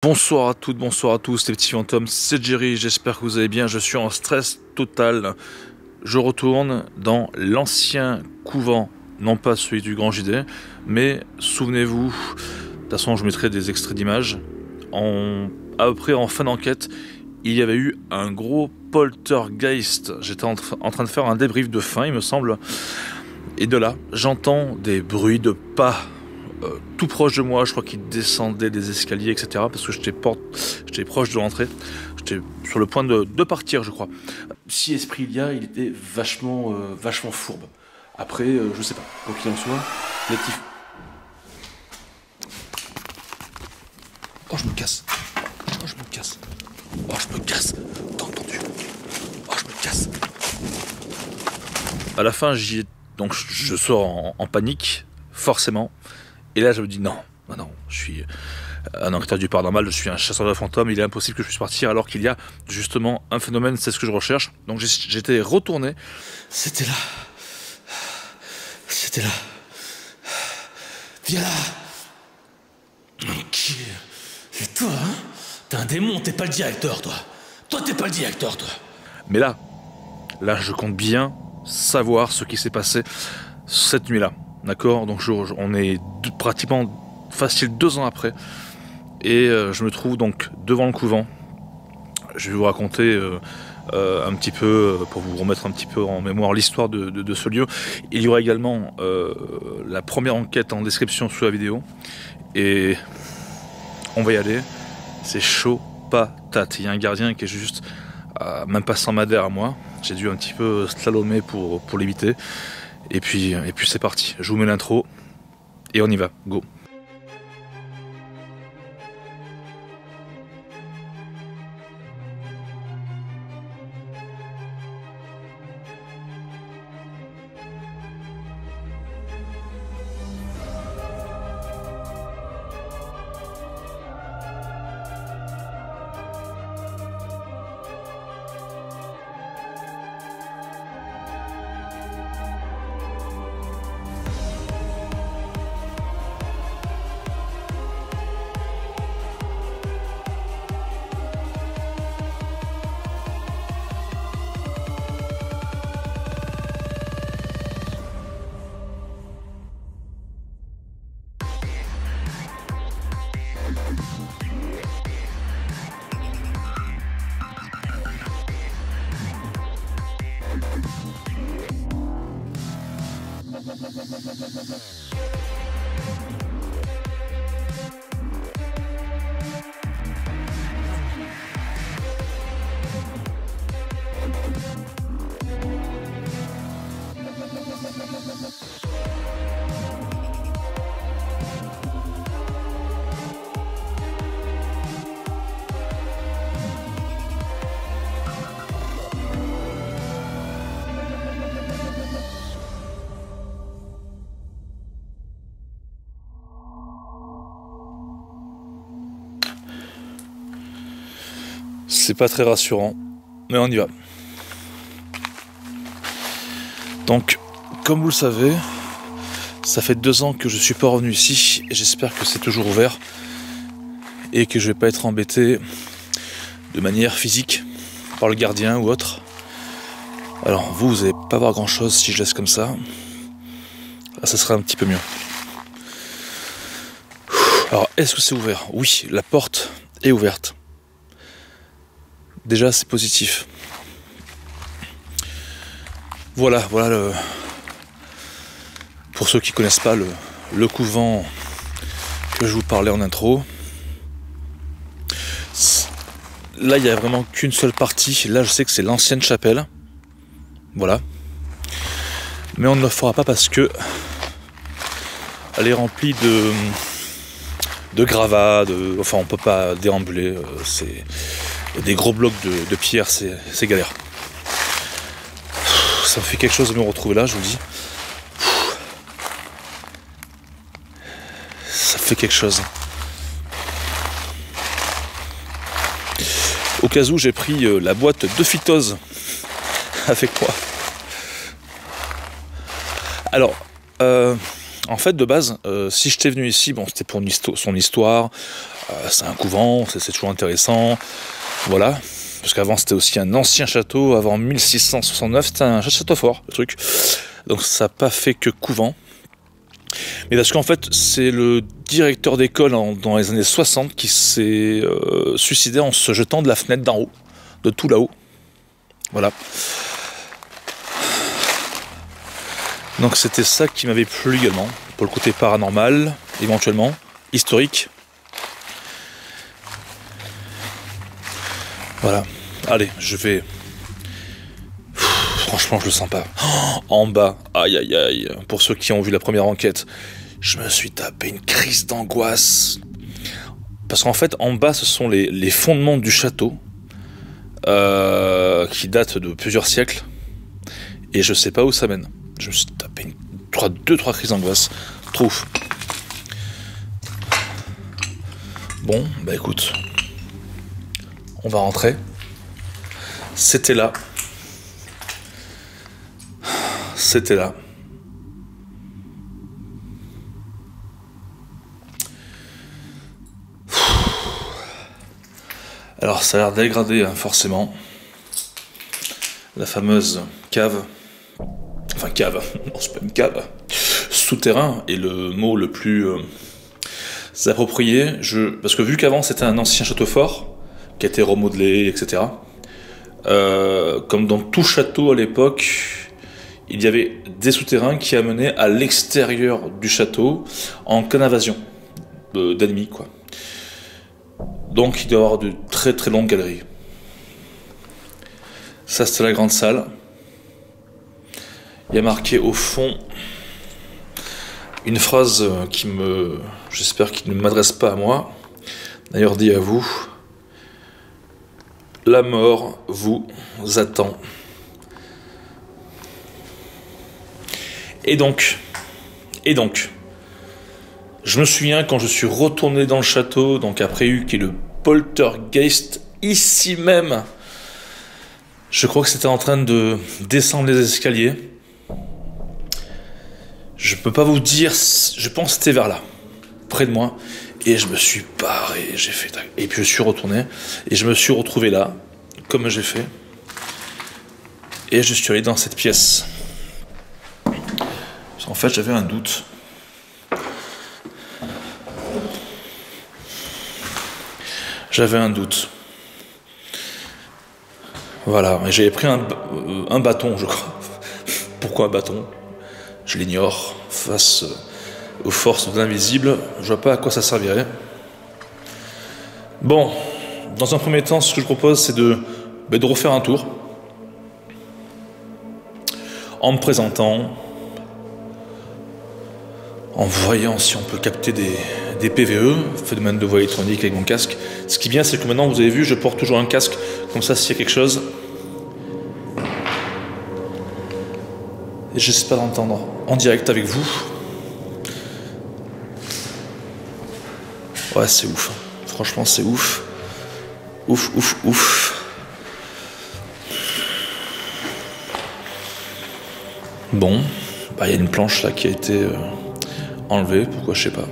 Bonsoir à toutes, bonsoir à tous les petits fantômes, c'est Jerry, j'espère que vous allez bien, je suis en stress total. Je retourne dans l'ancien couvent, non pas celui du Grand JD, mais souvenez-vous, de toute façon je mettrai des extraits d'images, après en fin d'enquête, il y avait eu un gros poltergeist, j'étais en train de faire un débrief de fin il me semble, et de là j'entends des bruits de pas. Tout proche de moi, je crois qu'il descendait des escaliers, etc. Parce que j'étais proche de l'entrée. J'étais sur le point de partir, je crois. Si esprit il y a, il était vachement fourbe. Après, je sais pas. Quoi qu'il en soit, natif. Oh, je me casse. Oh, je me casse. Oh, je me casse. T'as entendu? Oh, je me casse. À la fin, donc je sors en panique, forcément. Et là, je me dis non, je suis un enquêteur du paranormal, je suis un chasseur de fantômes, il est impossible que je puisse partir alors qu'il y a justement un phénomène, c'est ce que je recherche. Donc j'étais retourné, c'était là, viens là. Ok, c'est toi, hein? T'es un démon, t'es pas le directeur, toi. Toi, t'es pas le directeur, toi. Mais là, je compte bien savoir ce qui s'est passé cette nuit-là. D'accord, donc on est pratiquement facile 2 ans après et je me trouve donc devant le couvent. Je vais vous raconter un petit peu, pour vous remettre un petit peu en mémoire l'histoire de ce lieu. Il y aura également la première enquête en description sous la vidéo et on va y aller. C'est chaud patate. Il y a un gardien qui est juste même pas 100 mètres derrière moi. J'ai dû un petit peu slalomer pour l'éviter. Et puis c'est parti, je vous mets l'intro et on y va, go. C'est pas très rassurant, mais on y va. Donc, comme vous le savez, ça fait 2 ans que je suis pas revenu ici, et j'espère que c'est toujours ouvert, et que je vais pas être embêté de manière physique par le gardien ou autre. Alors vous allez pas voir grand chose si je laisse comme ça. Là, ça sera un petit peu mieux. Alors, est-ce que c'est ouvert? Oui, la porte est ouverte. Déjà, c'est positif. Voilà pour ceux qui connaissent pas le couvent que je vous parlais en intro. Là, il n'y a vraiment qu'une seule partie. Là, je sais que c'est l'ancienne chapelle. Voilà. Mais on ne le fera pas parce que elle est remplie de gravats, enfin on peut pas déambuler, c'est des gros blocs de pierre, c'est galère. Ça me fait quelque chose de me retrouver là, je vous le dis. Ça fait quelque chose. Au cas où, j'ai pris la boîte de phytose avec moi. Alors, En fait, de base, si j'étais venu ici, bon, c'était pour son histoire, c'est un couvent, c'est toujours intéressant, voilà. Parce qu'avant, c'était aussi un ancien château, avant 1669, c'était un château fort, le truc. Donc ça n'a pas fait que couvent. Mais parce qu'en fait, c'est le directeur d'école dans les années 60 qui s'est suicidé en se jetant de la fenêtre d'en haut, de tout là-haut. Voilà. Donc c'était ça qui m'avait plu également, pour le côté paranormal, éventuellement, historique. Voilà. Allez, je vais... Franchement, je le sens pas. En bas, aïe aïe aïe. Pour ceux qui ont vu la première enquête, je me suis tapé une crise d'angoisse. Parce qu'en fait, en bas, ce sont les fondements du château, qui datent de plusieurs siècles. Et je sais pas où ça mène. Je me suis tapé 2-3 crises d'angoisse. Trop ouf. Bon, bah écoute. On va rentrer. C'était là. C'était là. Alors ça a l'air dégradé, hein, forcément. La fameuse cave. Enfin cave, non c'est pas une cave. Souterrain est le mot le plus approprié. Parce que vu qu'avant c'était un ancien château fort, qui a été remodelé, etc. Comme dans tout château à l'époque, il y avait des souterrains qui amenaient à l'extérieur du château en cas d'invasion d'ennemis, quoi. Donc il doit y avoir de très très longues galeries. Ça c'était la grande salle. Il y a marqué au fond une phrase j'espère qu'il ne m'adresse pas à moi, d'ailleurs dit à vous: la mort vous attend. Et donc, je me souviens quand je suis retourné dans le château, donc après eu qu'il y ait le poltergeist ici même, je crois que c'était en train de descendre les escaliers. Je peux pas vous dire, je pense que c'était vers là, près de moi, et je me suis barré, j'ai fait, et puis je suis retourné, et je me suis retrouvé là, comme j'ai fait, et je suis allé dans cette pièce. En fait, j'avais un doute. Voilà, et j'avais pris un bâton, je crois. Pourquoi un bâton? Je l'ignore. Face aux forces de l'invisible, je vois pas à quoi ça servirait. Bon, dans un premier temps, ce que je propose, c'est de refaire un tour. En me présentant, en voyant si on peut capter des PVE, phénomène de voix électronique avec mon casque. Ce qui est bien, c'est que maintenant, vous avez vu, je porte toujours un casque, comme ça, s'il y a quelque chose. Et j'espère l'entendre en direct avec vous. Ouais, c'est ouf. Franchement, c'est ouf. Ouf, ouf, ouf. Bon, bah, y a une planche là qui a été enlevée, pourquoi je sais pas.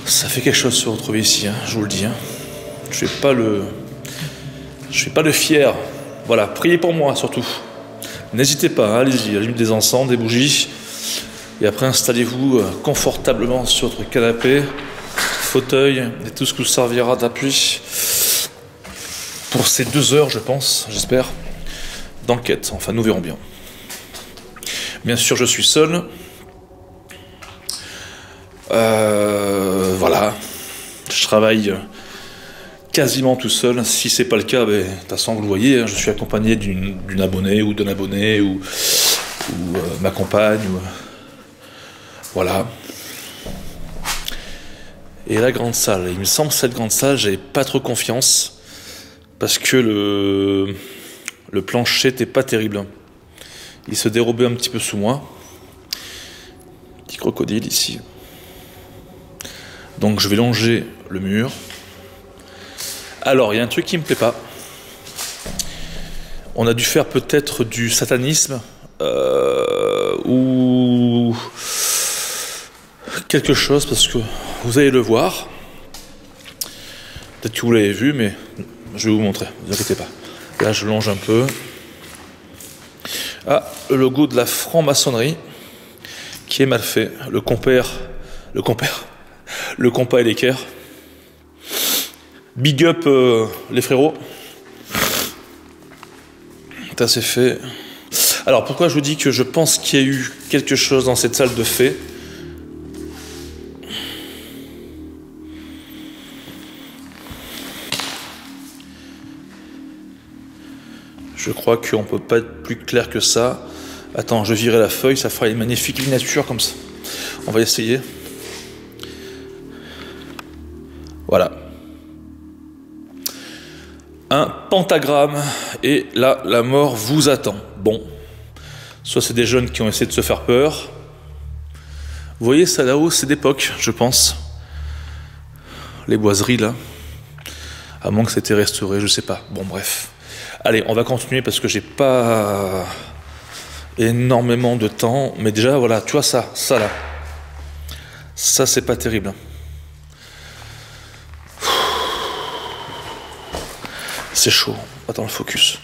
Ça fait quelque chose de se retrouver ici, hein, je vous le dis. Hein. Je fais pas le fier. Voilà, priez pour moi surtout. N'hésitez pas, hein, allez-y, allumez des encens, des bougies. Et après, installez-vous confortablement sur votre canapé, fauteuil, et tout ce qui vous servira d'appui pour ces 2 heures, je pense, j'espère, d'enquête. Enfin, nous verrons bien. Bien sûr, je suis seul. Voilà. Je travaille quasiment tout seul. Si c'est pas le cas, de toute façon, vous le voyez, hein, je suis accompagné d'une abonnée ou d'un abonné ou ma compagne. Voilà. Et la grande salle. Il me semble que cette grande salle, j'ai pas trop confiance parce que le plancher n'était pas terrible. Il se dérobait un petit peu sous moi. Petit crocodile ici. Donc je vais longer le mur. Alors, il y a un truc qui me plaît pas. On a dû faire peut-être du satanisme ou quelque chose, parce que vous allez le voir. Peut-être que vous l'avez vu, mais je vais vous montrer, ne vous inquiétez pas. Là, je longe un peu. Ah, le logo de la franc-maçonnerie, qui est mal fait. Le compas et l'équerre. Big up les frérots. Ça c'est fait. Alors pourquoi je vous dis que je pense qu'il y a eu quelque chose dans cette salle de fée? Je crois qu'on ne peut pas être plus clair que ça. Attends, je virerai la feuille, ça fera une magnifique miniature comme ça. On va essayer. Voilà. Un pentagramme, et là, la mort vous attend. Bon, soit c'est des jeunes qui ont essayé de se faire peur. Vous voyez, ça là-haut, c'est d'époque, je pense. Les boiseries, là. À moins que c'était restauré, je sais pas. Bon, bref. Allez, on va continuer parce que j'ai pas énormément de temps. Mais déjà, voilà, tu vois ça là. Ça, c'est pas terrible. C'est chaud. Attends, le focus.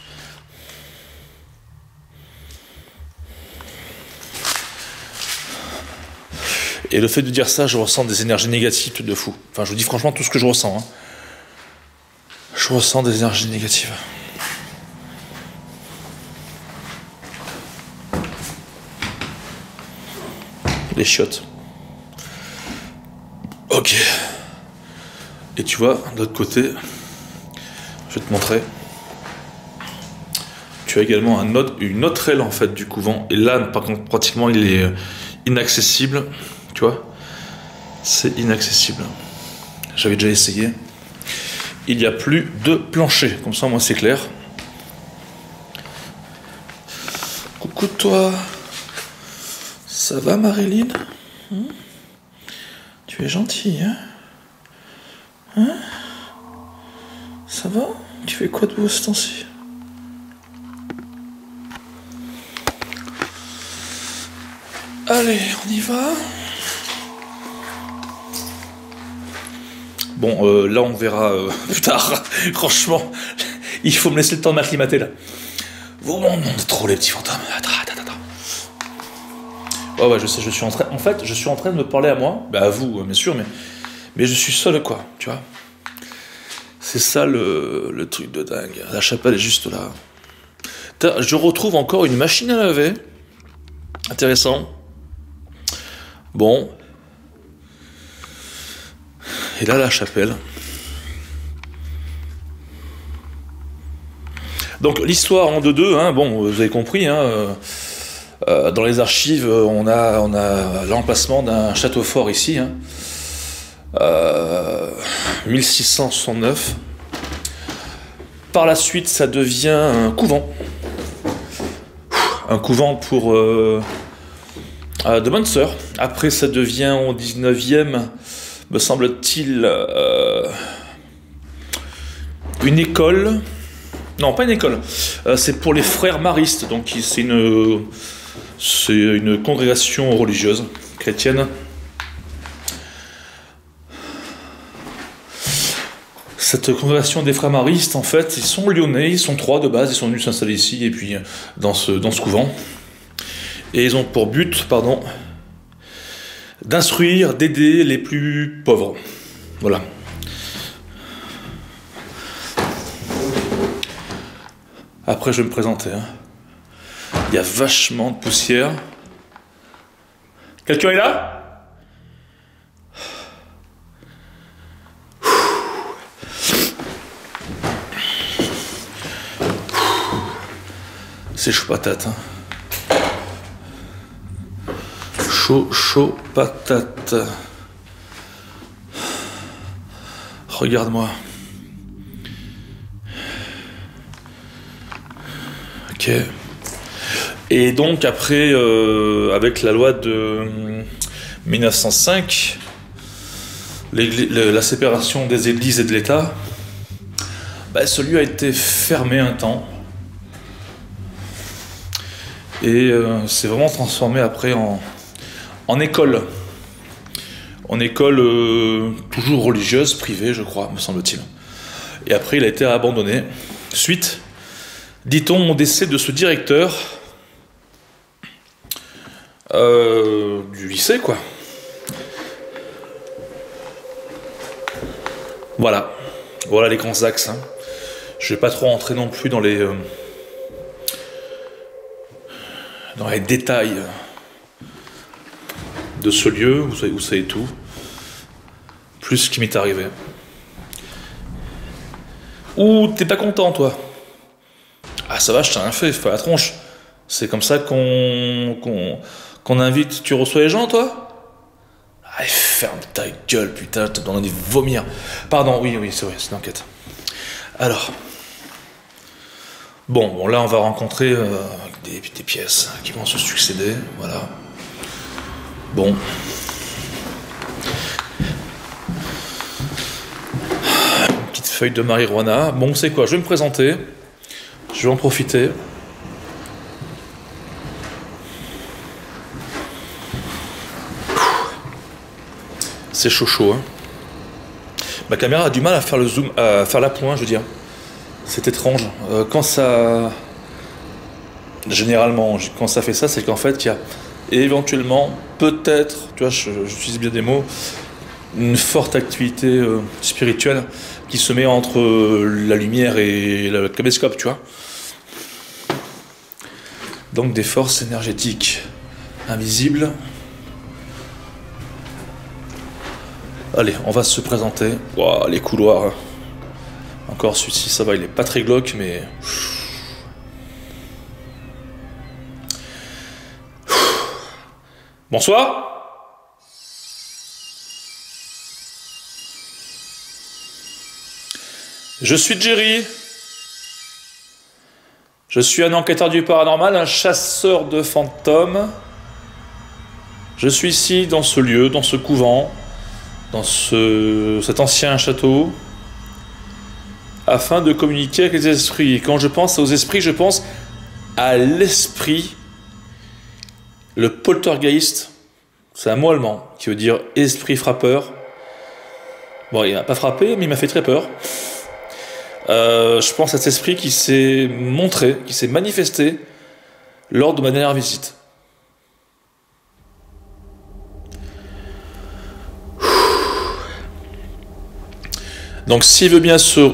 Et le fait de dire ça, je ressens des énergies négatives de fou. Enfin, je vous dis franchement tout ce que je ressens. Hein. Je ressens des énergies négatives. Les chiottes. Ok. Et tu vois, de l'autre côté, je vais te montrer. Tu as également une autre aile en fait du couvent. Et là, par contre, pratiquement, il est inaccessible. Tu vois, c'est inaccessible. J'avais déjà essayé. Il n'y a plus de plancher. Comme ça, moi, c'est clair. Coucou toi. Ça va, Marilyn? Tu es gentille, hein? Ça va? Tu fais quoi de beau ce temps-ci? Allez, on y va. Bon, là on verra plus tard. Franchement, il faut me laisser le temps de m'acclimater là. Vous m'en demandez trop les petits fantômes. Attends. Ouais, je sais, je suis en train de me parler à moi. Bah à vous, bien sûr, mais je suis seul quoi, tu vois. C'est ça le truc de dingue. La chapelle est juste là. Je retrouve encore une machine à laver. Intéressant. Bon. Et là, la chapelle. Donc, l'histoire en 2-2, hein, bon, vous avez compris, hein, dans les archives, on a l'emplacement d'un château fort ici, hein, 1669. Par la suite, ça devient un couvent. Un couvent pour de bonnes sœurs. Après, ça devient au 19e, me semble-t-il, une école. Non, pas une école. C'est pour les frères maristes. Donc, c'est une congrégation religieuse chrétienne. Cette congrégation des frères maristes, en fait, ils sont lyonnais, ils sont 3 de base, ils sont venus s'installer ici et puis dans ce couvent. Et ils ont pour but, d'instruire, d'aider les plus pauvres. Voilà. Après, je vais me présenter. Hein. Il y a vachement de poussière. Quelqu'un est là ? C'est chaud patate. Hein. Chaud patate. Regarde-moi. Ok. Et donc après, avec la loi de 1905, la séparation des églises et de l'État, ce lieu a été fermé un temps. Et c'est vraiment transformé après en école. En école toujours religieuse, privée, je crois, me semble-t-il. Et après, il a été abandonné. Suite, dit-on, au décès de ce directeur du lycée, quoi. Voilà. Voilà les grands axes. Hein. Je vais pas trop entrer non plus dans les détails de ce lieu, vous savez tout. Plus ce qui m'est arrivé. Ou t'es pas content, toi? Ah, ça va, je t'ai rien fait, fais la tronche. C'est comme ça qu'on invite, tu reçois les gens, toi? Allez, ferme ta gueule, putain, t'as envie de vomir. Pardon, oui, c'est vrai, c'est une enquête. Alors. Bon, là, on va rencontrer des pièces qui vont se succéder, voilà. Bon. Une petite feuille de marijuana. Bon, c'est quoi? Je vais me présenter. Je vais en profiter. C'est chaud, hein. Ma caméra a du mal à faire le zoom, à faire l'appoint, je veux dire. C'est étrange. Quand ça... Généralement, quand ça fait ça, c'est qu'en fait, il y a éventuellement, peut-être, tu vois, j'utilise bien des mots, une forte activité spirituelle qui se met entre la lumière et le caméscope, tu vois. Donc des forces énergétiques invisibles. Allez, on va se présenter. Wow, les couloirs. Hein. Encore celui-ci, ça va, il est pas très glauque, mais... Bonsoir. Je suis Jerry. Je suis un enquêteur du paranormal, un chasseur de fantômes. Je suis ici, dans ce lieu, dans ce couvent, dans cet ancien château, afin de communiquer avec les esprits. Et quand je pense aux esprits, je pense à l'esprit, le poltergeist. C'est un mot allemand qui veut dire esprit frappeur. Bon, il m'a pas frappé, mais il m'a fait très peur. Je pense à cet esprit qui s'est montré, qui s'est manifesté lors de ma dernière visite. Donc s'il veut bien se